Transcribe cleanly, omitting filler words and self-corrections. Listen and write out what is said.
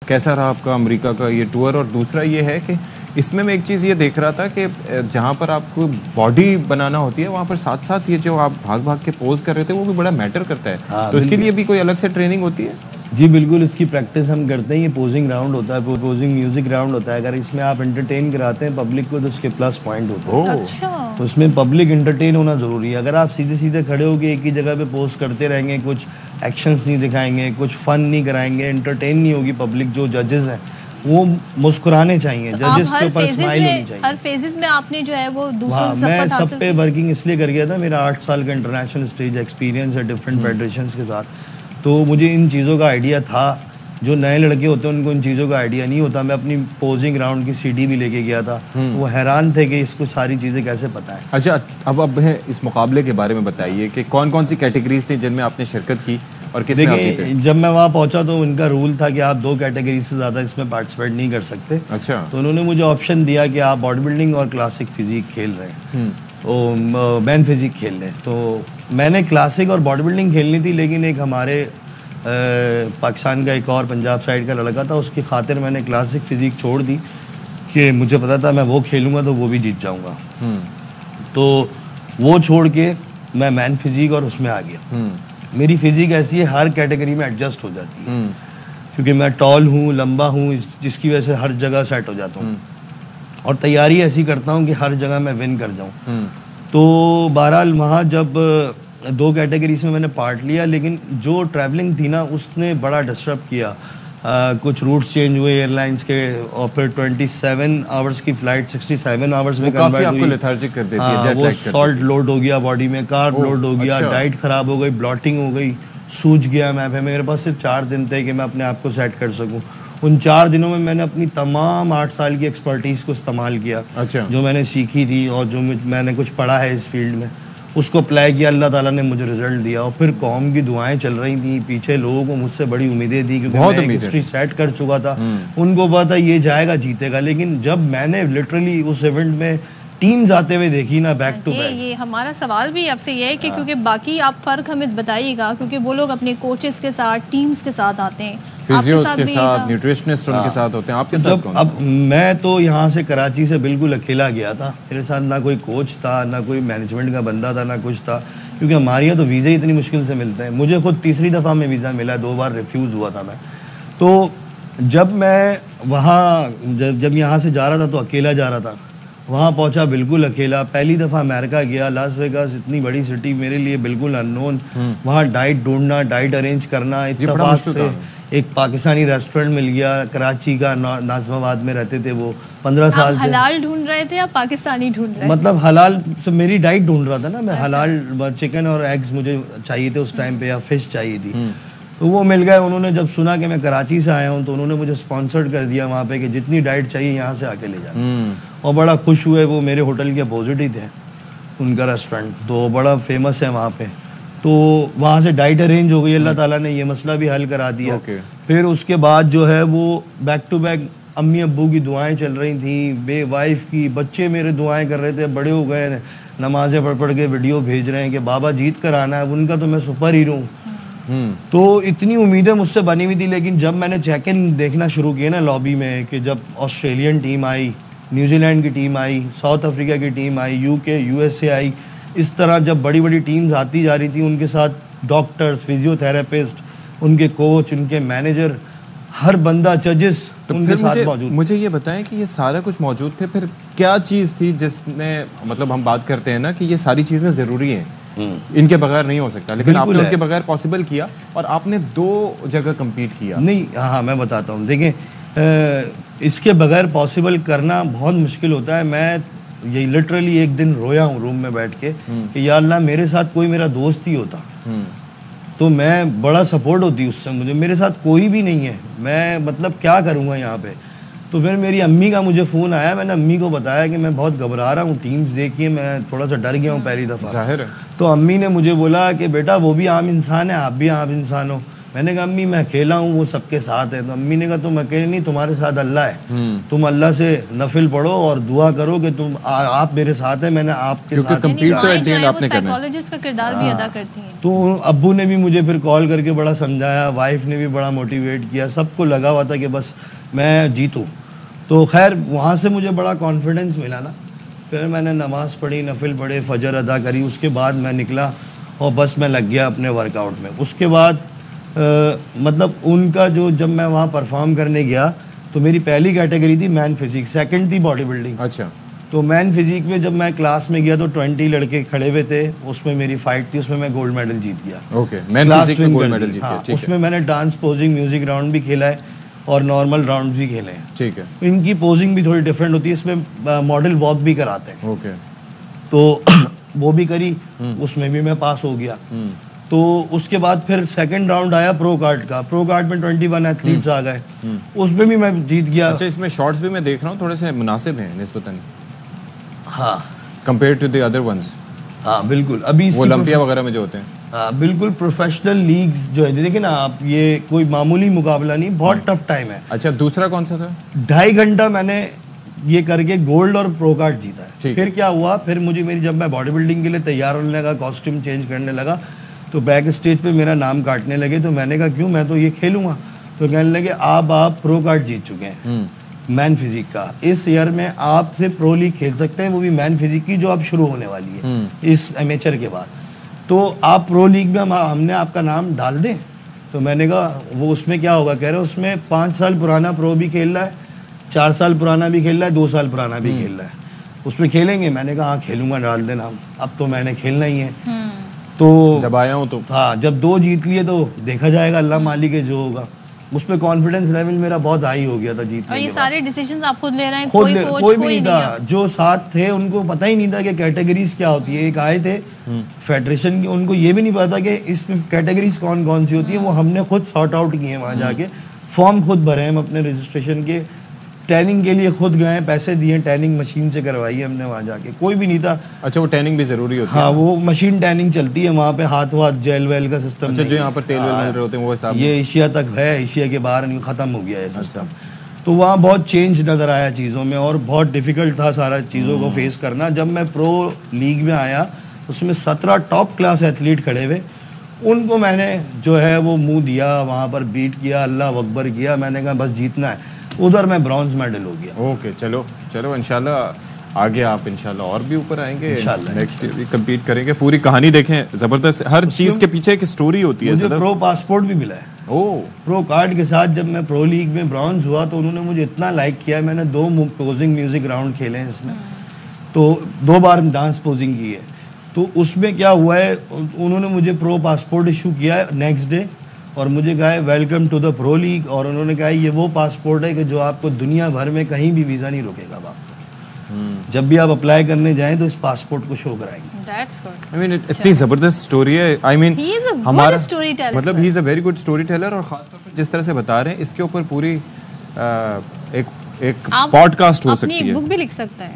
कैसा रहा आपका अमेरिका का ये टूर? और दूसरा ये है कि इसमें मैं एक चीज़ ये देख रहा था कि जहाँ पर आपको बॉडी बनाना होती है वहाँ पर साथ साथ ये जो आप भाग भाग के पोज कर रहे थे वो भी बड़ा मैटर करता है। तो इसके लिए भी कोई अलग से ट्रेनिंग होती है? जी बिल्कुल, इसकी प्रैक्टिस हम करते हैं। ये पोजिंग राउंड होता है, पोजिंग म्यूजिक राउंड होता है। अगर इसमें आप एंटरटेन कराते हैं पब्लिक को तो उसके प्लस पॉइंट होते हैं। अच्छा। तो उसमें पब्लिक एंटरटेन होना ज़रूरी है। अगर आप सीधे सीधे खड़े होकर एक ही जगह पे पोज करते रहेंगे, कुछ एक्शंस नहीं दिखाएंगे, कुछ फन नहीं कराएंगे, एंटरटेन नहीं होगी पब्लिक, जो जजेस हैं वो मुस्कुराने चाहिए, जजेस के ऊपर स्माइल होनी चाहिए। हर फेजेस में आपने जो है वो दूसरों से मैं सब पे वर्किंग इसलिए कर गया था, मेरा 8 साल का इंटरनेशनल स्टेज एक्सपीरियंस है डिफरेंट फेडरेशंस के साथ। तो मुझे इन चीज़ों का आइडिया था। जो नए लड़के होते हैं उनको इन चीज़ों का आइडिया नहीं होता। मैं अपनी पोजिंग राउंड की सीडी भी लेके गया था, वो हैरान थे कि इसको सारी चीज़ें कैसे पता है। अच्छा, अब है इस मुकाबले के बारे में बताइए कि कौन कौन सी कैटेगरीज थी जिनमें आपने शिरकत की और किसमें आप जीते? जब मैं वहाँ पहुँचा तो उनका रूल था कि आप 2 कैटेगरी से ज़्यादा इसमें पार्टिसिपेट नहीं कर सकते। अच्छा। तो उन्होंने मुझे ऑप्शन दिया कि आप बॉडी बिल्डिंग और क्लासिक फिजिक खेल रहे हैं, तो मैन फिजिक खेल रहे हैं। तो मैंने क्लासिक और बॉडी बिल्डिंग खेलनी थी, लेकिन एक हमारे पाकिस्तान का एक और पंजाब साइड का लड़का था, उसकी खातिर मैंने क्लासिक फिजिक छोड़ दी कि मुझे पता था मैं वो खेलूँगा तो वो भी जीत जाऊँगा। तो वो छोड़ के मैं मैन फिजिक और उसमें आ गया। मेरी फिजिक ऐसी है हर कैटेगरी में एडजस्ट हो जाती है, क्योंकि मैं टॉल हूँ, लंबा हूँ, जिसकी वजह से हर जगह सेट हो जाता हूँ और तैयारी ऐसी करता हूँ कि हर जगह मैं विन कर जाऊँ। तो बहरहाल वहाँ जब 2 कैटेगरीज में मैंने पार्ट लिया, लेकिन जो ट्रैवलिंग थी ना उसने बड़ा डिस्टर्ब किया। कुछ रूट्स चेंज हुए एयरलाइंस के और फिर 27 आवर्स की फ़्लाइट 67 आवर्स में कन्वर्ट हुई। लेथार्जिक कर देती है, जेट वो लैग कर सॉल्ट लोड हो गया बॉडी में, कार्ब लोड हो गया, डाइट ख़राब हो गई, ब्लॉटिंग हो गई, सूज गया मैं। फिर मेरे पास सिर्फ 4 दिन थे कि मैं अपने आप को सेट कर सकूं। उन 4 दिनों में मैंने अपनी तमाम 8 साल की एक्सपर्टीज़ को इस्तेमाल किया। अच्छा। जो मैंने सीखी थी और जो मैंने कुछ पढ़ा है इस फील्ड में, उसको अप्लाई किया। अल्लाह ताला ने मुझे रिजल्ट दिया और फिर कौम की दुआएं चल रही थी, पीछे लोगों को मुझसे बड़ी उम्मीदें थी, क्योंकि मैं हिस्ट्री सेट कर चुका था। उनको पता ये जाएगा जीतेगा, लेकिन जब मैंने लिटरली उस इवेंट में टीम्स आते हुए देखी ना बैक टू बैक। ये हमारा सवाल भी आपसे ये है कि क्योंकि बाकी आप फ़र्क हमें बताइएगा, क्योंकि वो लोग अपने कोचेस के साथ, टीम्स के साथ आते हैं, फिजियोस के साथ, न्यूट्रिशनिस्ट उनके साथ होते हैं, आपके साथ कौन? अब मैं तो यहाँ से कराची से बिल्कुल अकेला गया था। मेरे साथ ना कोई कोच था, ना कोई मैनेजमेंट का बंदा था, ना कुछ था, क्योंकि हमारे यहाँ तो वीज़ा इतनी मुश्किल से मिलते हैं। मुझे खुद तीसरी दफ़ा में वीज़ा मिला, 2 बार रिफ्यूज़ हुआ था मैं। तो जब मैं वहाँ जब यहाँ से जा रहा था तो अकेला जा रहा था। वहाँ पहुँचा बिल्कुल अकेला। पहली दफ़ा अमेरिका गया, लास वेगास इतनी बड़ी सिटी मेरे लिए बिल्कुल अननोन। वहाँ डाइट ढूंढना, डाइट अरेंज करना, इत्तेफाक से एक पाकिस्तानी रेस्टोरेंट मिल गया कराची का, नाज़िमाबाद में रहते थे वो 15 साल से। हलाल ढूंढ रहे थे या पाकिस्तानी ढूंढ रहे थे? मतलब हलाल से मेरी डाइट ढूंढ रहा था ना मैं। अच्छा। हलाल चिकन और एग्स मुझे चाहिए थे उस टाइम पे, या फिश चाहिए थी, तो वो मिल गए। उन्होंने जब सुना कि मैं कराची से आया हूँ तो उन्होंने मुझे स्पॉन्सर्ड कर दिया वहाँ पे कि जितनी डाइट चाहिए यहाँ से आके ले जाना। और बड़ा खुश हुए। वो मेरे होटल के अपोजिट ही थे उनका रेस्टोरेंट, तो बड़ा फेमस है वहाँ पे। तो वहाँ से डाइट अरेंज हो गई, अल्लाह ताला ने ये मसला भी हल करा दिया। फिर उसके बाद जो है वो बैक टू बैक अम्मी अब्बू की दुआएं चल रही थी, वाइफ की, बच्चे मेरे दुआएं कर रहे थे, बड़े हो गए, नमाजें पढ़ पढ़ के वीडियो भेज रहे हैं कि बाबा जीत कर आना है। उनका तो मैं सुपर हीरो हूँ। तो इतनी उम्मीदें मुझसे बनी हुई थी, लेकिन जब मैंने चेक इन देखना शुरू किया ना लॉबी में, कि जब ऑस्ट्रेलियन टीम आई, न्यूजीलैंड की टीम आई, साउथ अफ्रीका की टीम आई, यूके, यूएसए आई, इस तरह जब बड़ी बड़ी टीम्स आती जा रही थी, उनके साथ डॉक्टर्स, फिजियोथेरेपिस्ट, उनके कोच, उनके मैनेजर, हर बंदा, जजेस उनके साथ मौजूद। मुझे ये बताएं कि ये सारा कुछ मौजूद थे, फिर क्या चीज़ थी जिसने, मतलब हम बात करते हैं ना कि ये सारी चीज़ें ज़रूरी हैं, इनके बगैर नहीं हो सकता, लेकिन आपने उनके बगैर पॉसिबल किया और आपने 2 जगह कम्पीट किया। नहीं, हाँ मैं बताता हूँ। देखें, इसके बगैर पॉसिबल करना बहुत मुश्किल होता है। मैं ये लिटरली एक दिन रोया हूँ रूम में बैठ के कि या अल्लाह मेरे साथ कोई मेरा दोस्त ही होता तो मैं बड़ा सपोर्ट होती उससे। मुझे, मेरे साथ कोई भी नहीं है, मैं मतलब क्या करूँगा यहाँ पे। तो फिर मेरी अम्मी का मुझे फ़ोन आया, मैंने अम्मी को बताया कि मैं बहुत घबरा रहा हूँ, टीम्स देखिए मैं थोड़ा सा डर गया हूँ पहली दफ़ा। ज़ाहिर है। तो अम्मी ने मुझे बोला कि बेटा वो भी आम इंसान है, आप भी आम इंसान हो, मैंने कहा अम्मी मैं अकेला हूँ, वो सबके साथ है। तो अम्मी ने कहा तुम अकेले नहीं, तुम्हारे साथ अल्लाह है, तुम अल्लाह से नफिल पढ़ो और दुआ करो कि तुम आप मेरे साथ है, मैंने आपके साथ कंप्लीट तो एट द एंड आपने करना है। साइकोलॉजिस्ट का किरदार भी अदा करती हैं। तो अब्बू ने भी मुझे फिर कॉल करके बड़ा समझाया, वाइफ ने भी बड़ा मोटिवेट किया, सबको लगा हुआ था कि बस मैं जीतूँ। तो खैर वहाँ से मुझे बड़ा कॉन्फिडेंस मिला ना। फिर मैंने नमाज़ पढ़ी, नफिल पढ़े, फजर अदा करी, उसके बाद मैं निकला और बस मैं लग गया अपने वर्कआउट में। उसके बाद मतलब उनका जो, जब मैं वहाँ परफॉर्म करने गया तो मेरी पहली कैटेगरी थी मैन फिजिक, सेकंड थी बॉडी बिल्डिंग। अच्छा। तो मैन फिजिक में जब मैं क्लास में गया तो 20 लड़के खड़े हुए थे, उसमें मेरी फाइट थी, उसमें मैं गोल्ड मेडल जीत गया। ओके, मैन फिजिक में गोल्ड मेडल जीत गया। ठीक है। उसमें मैंने डांस, पोजिंग, म्यूजिक राउंड भी खेला है और नॉर्मल राउंड भी खेले हैं। ठीक है। इनकी पोजिंग भी थोड़ी डिफरेंट होती है, इसमें मॉडल वॉक भी कराते हैं। ओके। तो वो भी करी, उसमें भी मैं पास हो गया। तो उसके बाद फिर सेकंड राउंड आया प्रो कार्ड का। प्रो कार्ड में 21 एथलीट्स आ गए, उसमें भी मैं जीत गया। अच्छा, इसमें शॉट्स भी मैं देख रहा हूँ थोड़े से मुनासिब हैं निस्बतन, हाँ, compare to the other ones. हाँ बिल्कुल। अभी वो ओलंपिया वगैरह में जो होते हैं। हाँ बिल्कुल, प्रोफेशनल लीग्स जो है, देखिए ना आप, ये कोई मामूली मुकाबला नहीं, बहुत टफ टाइम है। अच्छा, दूसरा कौन सा था? 2.5 घंटा मैंने ये करके गोल्ड और प्रो कार्ड जीता है। फिर क्या हुआ, फिर मुझे मेरी, जब मैं बॉडी बिल्डिंग के लिए तैयार होने लगा, कॉस्ट्यूम चेंज करने लगा, तो बैक स्टेज पे मेरा नाम काटने लगे। तो मैंने कहा क्यों, मैं तो ये खेलूंगा। तो कहने लगे आप प्रो कार्ड जीत चुके हैं मैन फिजिक का, इस ईयर में आप से प्रो लीग खेल सकते हैं, वो भी मैन फिजिक की जो अब शुरू होने वाली है इस एमेचर के बाद। तो आप प्रो लीग में हमने आपका नाम डाल दें। तो मैंने कहा वो उसमें क्या होगा, कह रहे उसमें 5 साल पुराना प्रो भी खेल रहा है, 4 साल पुराना भी खेल रहा है, 2 साल पुराना भी खेल रहा है, उसमें खेलेंगे। मैंने कहा हाँ खेलूंगा, डाल देना हम, अब तो मैंने खेलना ही है। तो जब आया हूँ तो हाँ, जब 2 जीत लिए तो देखा जाएगा, अल्लाह मालिक है जो होगा। उस पर कॉन्फिडेंस लेवल मेरा बहुत हाई हो गया था जीतने और ये के सारे डिसीजंस आप खुद ले रहे हैं, कोई भी कोई नहीं था। जो साथ थे उनको पता ही नहीं था कि कैटेगरीज क्या होती है। एक आए थे फेडरेशन के, उनको ये भी नहीं पता कि इसमें कैटेगरीज कौन कौन सी होती है। वो हमने खुद सॉर्ट आउट किए वहाँ जाके, फॉर्म खुद भरे हम अपने रजिस्ट्रेशन के, टैनिंग के लिए खुद गए, पैसे दिए, टैनिंग मशीन से करवाई हमने वहाँ जाके, कोई भी नहीं था। अच्छा, वो टैनिंग भी जरूरी होती है? हाँ, वो मशीन टैनिंग चलती है वहाँ पे, हाथ जेल वेल का सिस्टम। अच्छा, जो यहाँ पर तेल वेल मिल रहे होते हैं वो हिसाब? ये एशिया तक है, एशिया के बाहर खत्म हो गया है सिस्टम। तो वहाँ बहुत चेंज नज़र आया चीज़ों में और बहुत डिफिकल्ट था सारा चीज़ों को फेस करना। जब मैं प्रो लीग में आया उसमें 17 टॉप क्लास एथलीट खड़े हुए, उनको मैंने जो है वो मुंह दिया, वहाँ पर बीट किया, अल्लाह अकबर किया। मैंने कहा बस जीतना है, उधर मैं ब्रॉन्ज मेडल हो गया। ओके, चलो इंशाल्लाह आगे आप इंशाल्लाह और भी ऊपर आएंगे, नेक्स्ट ईयर भी कम्पीट करेंगे। पूरी कहानी देखें, जबरदस्त, हर चीज के पीछे एक स्टोरी होती है। मुझे प्रो पासपोर्ट भी मिला है, प्रो कार्ड के साथ। जब मैं प्रो लीग में ब्रॉन्ज हुआ तो उन्होंने मुझे इतना लाइक किया। मैंने 2 पोजिंग म्यूजिक राउंड खेले हैं इसमें, तो 2 बार डांस पोजिंग की है। तो उसमें क्या हुआ है, उन्होंने मुझे प्रो पासपोर्ट इशू किया है नेक्स्ट डे और मुझे कहा है welcome to the pro league. और उन्होंने कहा ये वो पासपोर्ट है कि जो आपको दुनिया भर में कहीं भी वीज़ा नहीं रोकेगा आपको। जब भी आप अप्लाई करने जाएं तो इस पासपोर्ट को शो कराएंगे। I mean, इतनी जबरदस्त स्टोरी है। I mean, हमारा मतलब he is a very good story teller. और खासतौर पर जिस तरह से बता रहे हैं, इसके ऊपर पूरी एक पॉडकास्ट हो सकती है, बुक भी लिख सकता है।